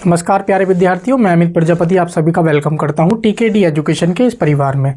नमस्कार प्यारे विद्यार्थियों, मैं अमित प्रजापति आप सभी का वेलकम करता हूं टीकेडी एजुकेशन के इस परिवार में।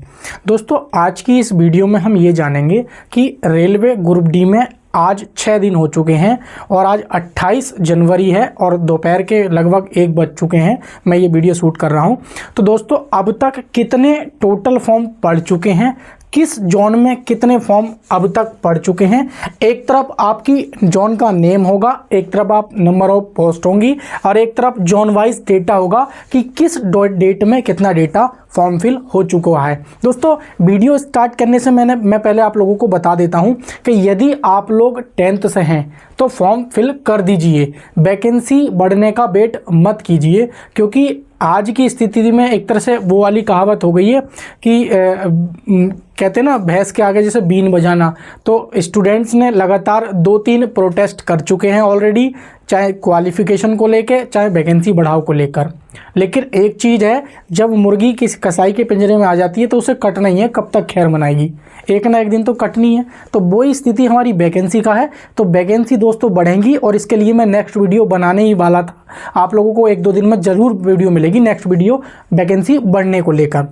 दोस्तों, आज की इस वीडियो में हम ये जानेंगे कि रेलवे ग्रुप डी में आज 6 दिन हो चुके हैं और आज 28 जनवरी है और दोपहर के लगभग 1 बज चुके हैं। मैं ये वीडियो शूट कर रहा हूँ। तो दोस्तों, अब तक कितने टोटल फॉर्म पढ़ चुके हैं, किस जोन में कितने फॉर्म अब तक पढ़ चुके हैं। एक तरफ आपकी जोन का नेम होगा, एक तरफ आप नंबर ऑफ पोस्ट होंगी और एक तरफ जोन वाइज डेटा होगा कि किस डेट में कितना डेटा फॉर्म फिल हो चुका है। दोस्तों, वीडियो स्टार्ट करने से मैं पहले आप लोगों को बता देता हूं कि यदि आप लोग 10th से हैं तो फॉर्म फिल कर दीजिए। वैकेंसी बढ़ने का वेट मत कीजिए, क्योंकि आज की स्थिति में एक तरह से वो वाली कहावत हो गई है कि कहते हैं ना, भैंस के आगे जैसे बीन बजाना। तो स्टूडेंट्स ने लगातार 2-3 प्रोटेस्ट कर चुके हैं ऑलरेडी, चाहे क्वालिफिकेशन को लेके चाहे वैकेंसी बढ़ाव को लेकर। लेकिन एक चीज़ है, जब मुर्गी किसी कसाई के पिंजरे में आ जाती है तो उसे कटना ही है, कब तक खैर मनाएगी, एक ना एक दिन तो कटनी है। तो वही स्थिति हमारी वैकेंसी का है। तो वैकेंसी दोस्तों बढ़ेंगी और इसके लिए मैं नेक्स्ट वीडियो बनाने ही वाला था। आप लोगों को 1-2 दिन में ज़रूर वीडियो मिलेगी, नेक्स्ट वीडियो वैकेंसी बढ़ने को लेकर।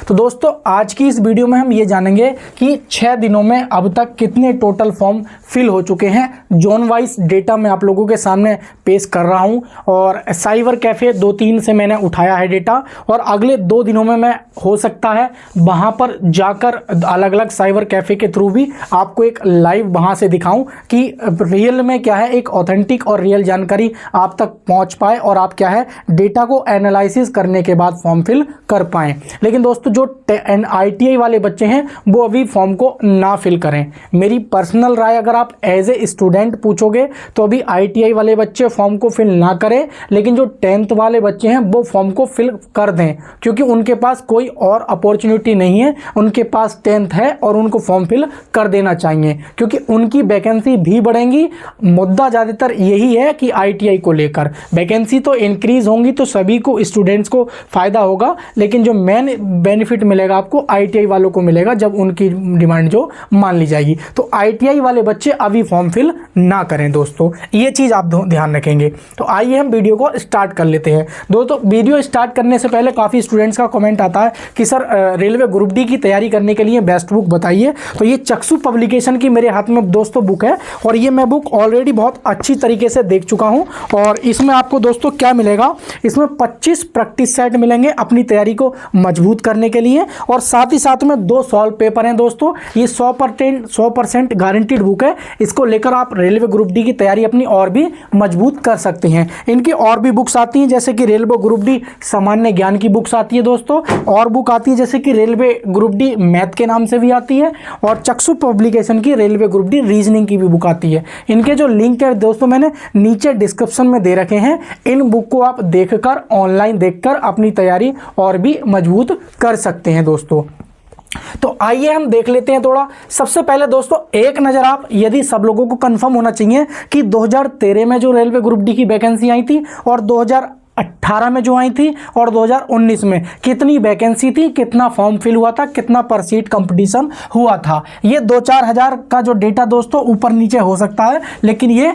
तो दोस्तों, आज की इस वीडियो में हम ये जानेंगे कि 6 दिनों में अब तक कितने टोटल फॉर्म फिल हो चुके हैं। जोन वाइज डेटा मैं आप लोगों के सामने पेश कर रहा हूं और साइबर कैफ़े 2-3 से मैंने उठाया है डेटा, और अगले 2 दिनों में मैं हो सकता है वहां पर जाकर अलग अलग साइबर कैफ़े के थ्रू भी आपको एक लाइव वहां से दिखाऊं कि रियल में क्या है, एक ऑथेंटिक और रियल जानकारी आप तक पहुँच पाए और आप क्या है डेटा को एनालिसिस करने के बाद फॉर्म फिल कर पाएँ। लेकिन दोस्तों, जो ITI वाले बच्चे हैं वो अभी फॉर्म को ना फिल करें। मेरी पर्सनल राय अगर आप एज ए स्टूडेंट पूछोगे तो अभी ITI वाले बच्चे फॉर्म को फिल ना करें, लेकिन जो 10th वाले बच्चे हैं वो फॉर्म को फिल कर दें, क्योंकि उनके पास कोई और अपॉर्चुनिटी नहीं है। उनके पास 10th है और उनको फॉर्म फिल कर देना चाहिए, क्योंकि उनकी वैकेंसी भी बढ़ेंगी। मुद्दा ज़्यादातर यही है कि ITI को लेकर वैकेंसी तो इंक्रीज होंगी तो सभी को, स्टूडेंट्स को फ़ायदा होगा, लेकिन जो मेन बेनिफिट मिलेगा आपको ITI वालों को मिलेगा जब उनकी डिमांड जो मान ली जाएगी। तो ITI वाले बच्चे अभी फॉर्म फिल ना करें दोस्तों, ये चीज़ आप ध्यान रखेंगे। तो आइए हम वीडियो को स्टार्ट कर लेते हैं। दोस्तों, वीडियो स्टार्ट करने से पहले काफ़ी स्टूडेंट्स का कमेंट आता है कि सर रेलवे ग्रुप डी की तैयारी करने के लिए बेस्ट बुक बताइए। तो ये चक्षु पब्लिकेशन की मेरे हाथ में दोस्तों बुक है और ये मैं बुक ऑलरेडी बहुत अच्छी तरीके से देख चुका हूँ। और इसमें आपको दोस्तों क्या मिलेगा, इसमें 25 प्रैक्टिस सेट मिलेंगे अपनी तैयारी को मजबूत करने के लिए, और साथ ही साथ में 2 सॉल्व पेपर हैं दोस्तों। ये 100% गारंटीड बुक है। इसको लेकर आप रेलवे ग्रुप डी की तैयारी अपनी और भी मजबूत कर सकते हैं। इनकी और भी बुक्स आती हैं, जैसे कि रेलवे ग्रुप डी सामान्य ज्ञान की बुक्स आती है दोस्तों, और बुक आती है जैसे कि रेलवे ग्रुप डी मैथ के नाम से भी आती है, और चक्षु पब्लिकेशन की रेलवे ग्रुप डी रीजनिंग की भी बुक आती है। इनके जो लिंक है दोस्तों मैंने नीचे डिस्क्रिप्शन में दे रखे हैं। इन बुक को आप देखकर, ऑनलाइन देखकर अपनी तैयारी और भी मजबूत कर सकते हैं दोस्तों। तो आइए हम देख लेते हैं थोड़ा। सबसे पहले दोस्तों एक नज़र आप, यदि सब लोगों को कंफर्म होना चाहिए कि 2013 में जो रेलवे ग्रुप डी की वैकेंसी आई थी और 2018 में जो आई थी और 2019 में कितनी वैकेंसी थी, कितना फॉर्म फिल हुआ था, कितना पर सीट कंपटीशन हुआ था। ये 2-4 हज़ार का जो डेटा दोस्तों ऊपर नीचे हो सकता है, लेकिन ये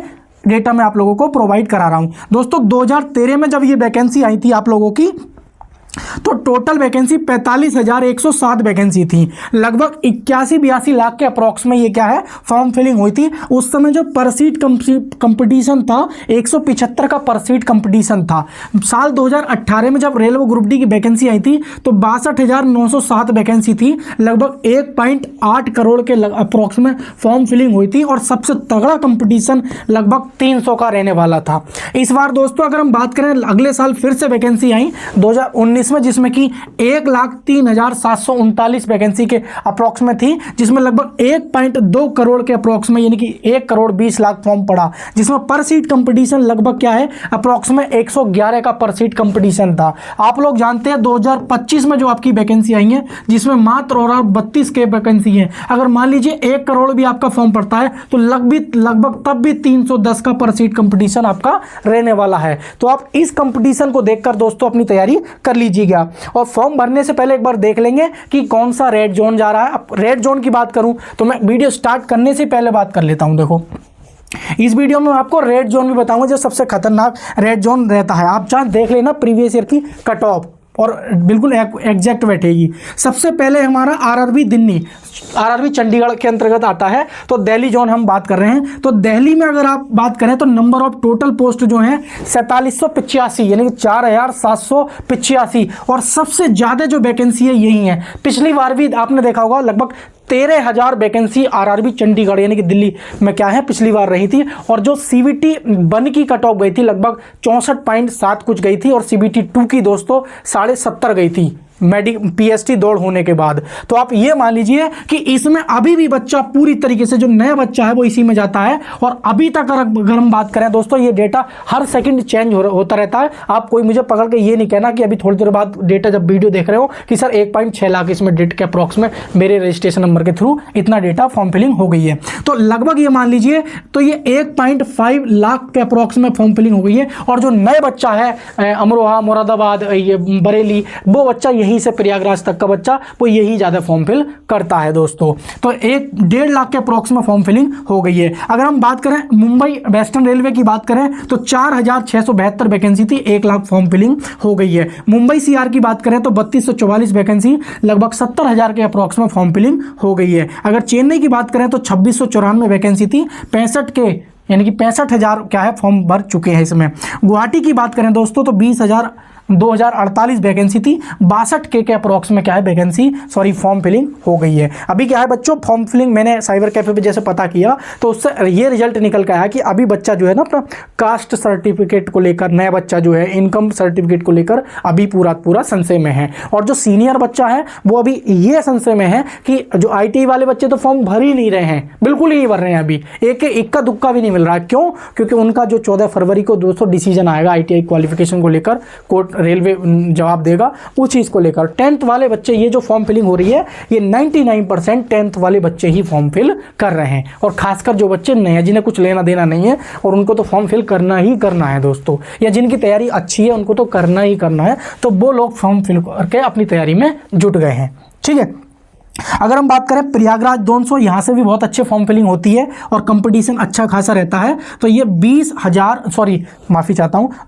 डेटा मैं आप लोगों को प्रोवाइड करा रहा हूँ। दोस्तों 2013 में जब ये वैकेंसी आई थी आप लोगों की, तो टोटल वैकेंसी 45,107 वैकेंसी थी। लगभग 81-82 लाख के अप्रॉक्स में ये क्या है फॉर्म फिलिंग हुई थी। उस समय जो पर सीट कंपटीशन था 175 का पर सीट कंपटीशन था। साल 2018 में जब रेलवे ग्रुप डी की वैकेंसी आई थी तो 62,907 वैकेंसी थी। लगभग 1.8 करोड़ के अप्रॉक्स में फॉर्म फिलिंग हुई थी और सबसे तगड़ा कंपटीशन लगभग 300 का रहने वाला था। इस बार दोस्तों अगर हम बात करें, अगले साल फिर से वैकेंसी आई 2019 में, जिसमें कि 1,03,739 वैकेंसी के अप्रॉक्स में थी, जिसमें लगभग 1.2 करोड़ के अप्रॉक्स में, यानी कि 1,20 लाख फॉर्म पड़ा, जिसमें पर सीट कंपटीशन लगभग क्या है अप्रॉक्स में 111 का पर सीट कंपटीशन था। आप लोग जानते हैं 2025 में जो आपकी वैकेंसी आई है, जिसमें मात्र और 32 के वैकेंसी है, अगर मान लीजिए 1 करोड़ भी आपका फॉर्म पड़ता है तो लगभग तब भी 310 का पर सीट कंपटीशन आपका रहने वाला है। तो आप इस कंपटीशन को देखकर दोस्तों अपनी तैयारी कर लीजिएगा। और फॉर्म भरने से पहले एक बार देख लेंगे कि कौन सा रेड जोन जा रहा है। अब रेड जोन की बात करूं तो मैं वीडियो स्टार्ट करने से पहले बात कर लेता हूं। देखो इस वीडियो में मैं आपको रेड जोन भी बताऊंगा, जो सबसे खतरनाक रेड जोन रहता है। आप चाहे देख लेना प्रीवियस ईयर की कट ऑफ, और बिल्कुल एग्जैक्ट बैठेगी। सबसे पहले हमारा आरआरबी दिल्ली, आरआरबी चंडीगढ़ के अंतर्गत आता है। तो दिल्ली जोन हम बात कर रहे हैं, तो दिल्ली में अगर आप बात करें तो नंबर ऑफ टोटल पोस्ट जो है 4785, यानी कि 4785, और सबसे ज़्यादा जो वैकेंसी है यही है। पिछली बार भी आपने देखा होगा लगभग 13,000 वैकेंसी आरआरबी चंडीगढ़ यानी कि दिल्ली में क्या है पिछली बार रही थी। और जो सीबीटी 1 की कट ऑफ गई थी लगभग 64.7 कुछ गई थी, और सीबीटी 2 की दोस्तों 70.5 गई थी पीएसटी दौड़ होने के बाद। तो आप ये मान लीजिए कि इसमें अभी भी बच्चा पूरी तरीके से, जो नया बच्चा है वो इसी में जाता है। और अभी तक अगर हम बात करें दोस्तों, ये डेटा हर सेकंड चेंज होता रहता है। आप कोई मुझे पकड़ के ये नहीं कहना कि अभी थोड़ी देर बाद डेटा जब वीडियो देख रहे हो कि सर 1.6 लाख इसमें डेट के अप्रॉक्स में मेरे रजिस्ट्रेशन नंबर के थ्रू इतना डेटा फॉर्म फिलिंग हो गई है। तो लगभग ये मान लीजिए तो ये 1.5 लाख के अप्रॉक्स में फॉर्म फिलिंग हो गई है। और जो नए बच्चा है अमरोहा, मुरादाबाद, ये बरेली, वो बच्चा यहीं से प्रयागराज तक का बच्चा वो यही ज़्यादा फॉर्म फिल करता है दोस्तों। तो 1.5 लाख के अप्रॉक्स में फॉर्म फिलिंग हो गई है। अगर हम बात करें मुंबई वेस्टर्न रेलवे की बात करें तो 4,672 वैकेंसी थी, 1 लाख फॉर्म फिलिंग हो गई है। मुंबई सीआर की बात करें तो 3244 वैकेंसी, लगभग 70,000 के अप्रॉक्स में फॉर्म फिलिंग हो गई है। अगर चेन्नई की बात करें तो 2694 वैकेंसी थी, 65 के यानी कि 65,000 क्या है फॉर्म भर चुके हैं इसमें। गुवाहाटी की बात करें दोस्तों तो 2048 वैकेंसी थी, 62 के अप्रॉक्स में क्या है वैकेंसी फॉर्म फिलिंग हो गई है। अभी क्या है बच्चों, फॉर्म फिलिंग मैंने साइबर कैफे पे जैसे पता किया तो उससे ये रिजल्ट निकल के आया कि अभी बच्चा जो है ना अपना कास्ट सर्टिफिकेट को लेकर, नया बच्चा जो है इनकम सर्टिफिकेट को लेकर अभी पूरा संशय में है। और जो सीनियर बच्चा है वो अभी ये संशय में है कि जो ITI वाले बच्चे तो फॉर्म भर ही नहीं रहे हैं, बिल्कुल ही नहीं भर रहे हैं। अभी एक इक्का दुक्का भी नहीं मिल रहा है। क्यों? क्योंकि उनका जो 14 फरवरी को दोस्तों डिसीजन आएगा ITI क्वालिफिकेशन को लेकर, कोर्ट रेलवे जवाब देगा उस चीज़ को लेकर। 10th वाले बच्चे, ये जो फॉर्म फिलिंग हो रही है ये 99% 10th वाले बच्चे ही फॉर्म फिल कर रहे हैं। और खासकर जो बच्चे नए हैं, जिन्हें कुछ लेना देना नहीं है और उनको तो फॉर्म फिल करना ही करना है दोस्तों, या जिनकी तैयारी अच्छी है उनको तो करना ही करना है, तो वो लोग फॉर्म फिल करके अपनी तैयारी में जुट गए हैं। ठीक है, अगर हम बात करें प्रयागराज 200, यहाँ से भी बहुत अच्छे फॉर्म फिलिंग होती है और कंपटीशन अच्छा खासा रहता है। तो ये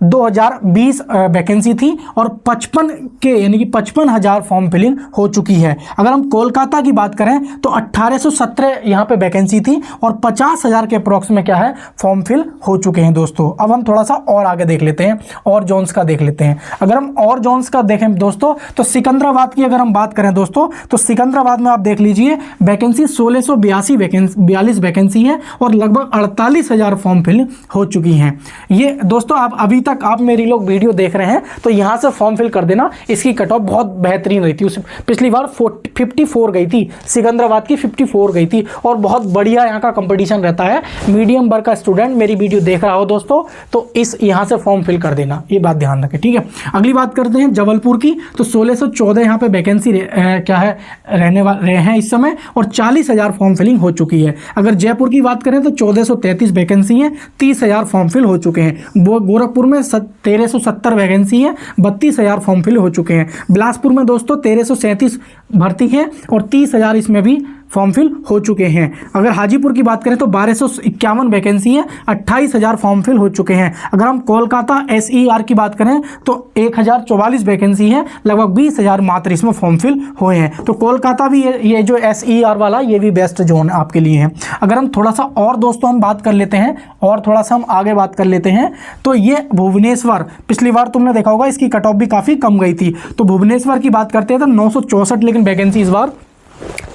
2020 वैकेंसी थी और 55,000 फॉर्म फिलिंग हो चुकी है। अगर हम कोलकाता की बात करें तो 1817 यहाँ पे वैकेंसी थी और 50,000 के अप्रॉक्स में क्या है फॉर्म फिल हो चुके हैं दोस्तों। अब हम थोड़ा सा और आगे देख लेते हैं, और जोन्स का देख लेते हैं। अगर हम और जोन्स का देखें दोस्तों तो सिकंदराबाद की अगर हम बात करें दोस्तों तो सिकंदराबाद में आप देख लीजिए वैकेंसी 1642 वैकेंसी है और लगभग 48,000 फॉर्म फिल हो चुकी हैं। ये दोस्तों आप अभी तक आप मेरी लोग वीडियो देख रहे हैं तो यहां से फॉर्म फिल कर देना। इसकी कट ऑफ बहुत बेहतरीन रही थी, उस पिछली बार 54 गई थी, सिकंदराबाद की 54 गई थी और बहुत बढ़िया यहाँ का कंपटीशन रहता है। मीडियम वर्ग का स्टूडेंट मेरी वीडियो देख रहा हो दोस्तों तो इस यहाँ से फॉर्म फिल कर देना, ये बात ध्यान रखें। ठीक है, अगली बात करते हैं जबलपुर की। तो 1614 यहाँ पे वैकेंसी क्या है रहने वाले हैं इस समय और 40,000 फॉर्म फिलिंग हो चुकी है। अगर जयपुर की बात करें तो 1433 वैकेंसी है, 30,000 फॉर्म फिल हो चुके हैं। गोरखपुर में 1370 वैकेंसी है, 32,000 फॉर्म फिल हो चुके हैं। बिलासपुर में दोस्तों 1337 भर्ती है और 30,000 इसमें भी फॉर्म फिल हो चुके हैं। अगर हाजीपुर की बात करें तो 1251 वैकेंसी है, 28,000 फॉर्म फिल हो चुके हैं। अगर हम कोलकाता SER की बात करें तो 1044 वैकेंसी है, लगभग 20,000 मात्र इसमें फॉर्म फिल हुए हैं। तो कोलकाता भी ये जो SER वाला ये भी बेस्ट जोन आपके लिए है। अगर हम थोड़ा सा और दोस्तों हम बात कर लेते हैं और थोड़ा सा हम आगे बात कर लेते हैं तो ये भुवनेश्वर, पिछली बार तुमने देखा होगा इसकी कट ऑफ भी काफ़ी कम गई थी। तो भुवनेश्वर की बात करते हैं तो 964, लेकिन वैकेंसी इस बार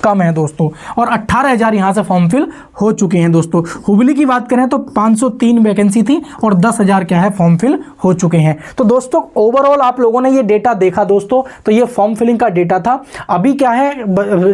कम है दोस्तों और 18,000 यहाँ से फॉर्म फिल हो चुके हैं दोस्तों। हुबली की बात करें तो 503 वैकेंसी थी और 10,000 क्या है फॉर्म फिल हो चुके हैं। तो दोस्तों ओवरऑल आप लोगों ने ये डेटा देखा दोस्तों, तो ये फॉर्म फिलिंग का डेटा था। अभी क्या है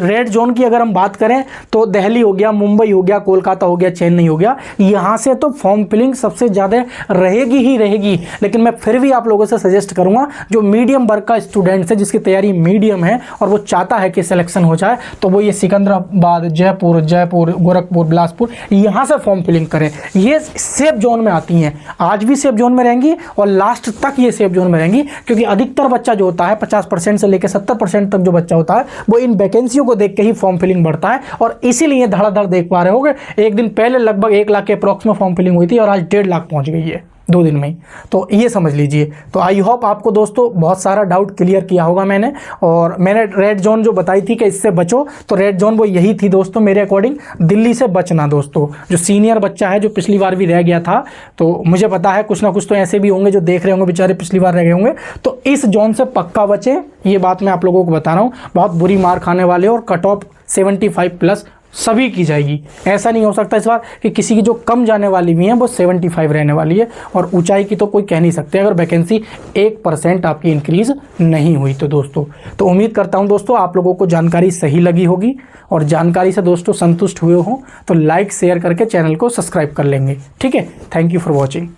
रेड जोन की अगर हम बात करें तो दिल्ली हो गया, मुंबई हो गया, कोलकाता हो गया, चेन्नई हो गया, यहाँ से तो फॉर्म फिलिंग सबसे ज़्यादा रहेगी ही रहेगी। लेकिन मैं फिर भी आप लोगों से सजेस्ट करूँगा जो मीडियम वर्ग का स्टूडेंट्स है, जिसकी तैयारी मीडियम है और वो चाहता है कि सिलेक्शन हो जाए, तो वो वो ये सिकंदराबाद, जयपुर, गोरखपुर, बिलासपुर, यहाँ से फॉर्म फिलिंग करें। ये सेफ जोन में आती हैं, आज भी सेफ जोन में रहेंगी और लास्ट तक ये सेफ जोन में रहेंगी, क्योंकि अधिकतर बच्चा जो होता है 50% से लेकर 70% तक जो बच्चा होता है वो इन वैकेंसियों को देख के ही फॉर्म फिलिंग बढ़ता है। और इसीलिए धड़ाधड़ देख पा रहे होगे, एक दिन पहले लगभग 1 लाख के अप्रॉक्स में फॉर्म फिलिंग हुई थी और आज 1.5 लाख पहुंच गई है 2 दिन में ही। तो ये समझ लीजिए। तो आई होप आपको दोस्तों बहुत सारा डाउट क्लियर किया होगा मैंने। और मैंने रेड जोन जो बताई थी कि इससे बचो, तो रेड जोन वो यही थी दोस्तों मेरे अकॉर्डिंग, दिल्ली से बचना दोस्तों। जो सीनियर बच्चा है जो पिछली बार भी रह गया था, तो मुझे पता है कुछ ना कुछ तो ऐसे भी होंगे जो देख रहे होंगे बेचारे पिछली बार रह गए होंगे, तो इस जोन से पक्का बचे। ये बात मैं आप लोगों को बता रहा हूँ, बहुत बुरी मार खाने वाले और कट ऑफ 75+ सभी की जाएगी। ऐसा नहीं हो सकता इस बार कि किसी की जो कम जाने वाली भी है वो 75 रहने वाली है, और ऊंचाई की तो कोई कह नहीं सकते अगर वैकेंसी 1% आपकी इंक्रीज़ नहीं हुई तो दोस्तों। तो उम्मीद करता हूं दोस्तों आप लोगों को जानकारी सही लगी होगी, और जानकारी से दोस्तों संतुष्ट हुए हो तो लाइक शेयर करके चैनल को सब्सक्राइब कर लेंगे। ठीक है, थैंक यू फॉर वॉचिंग।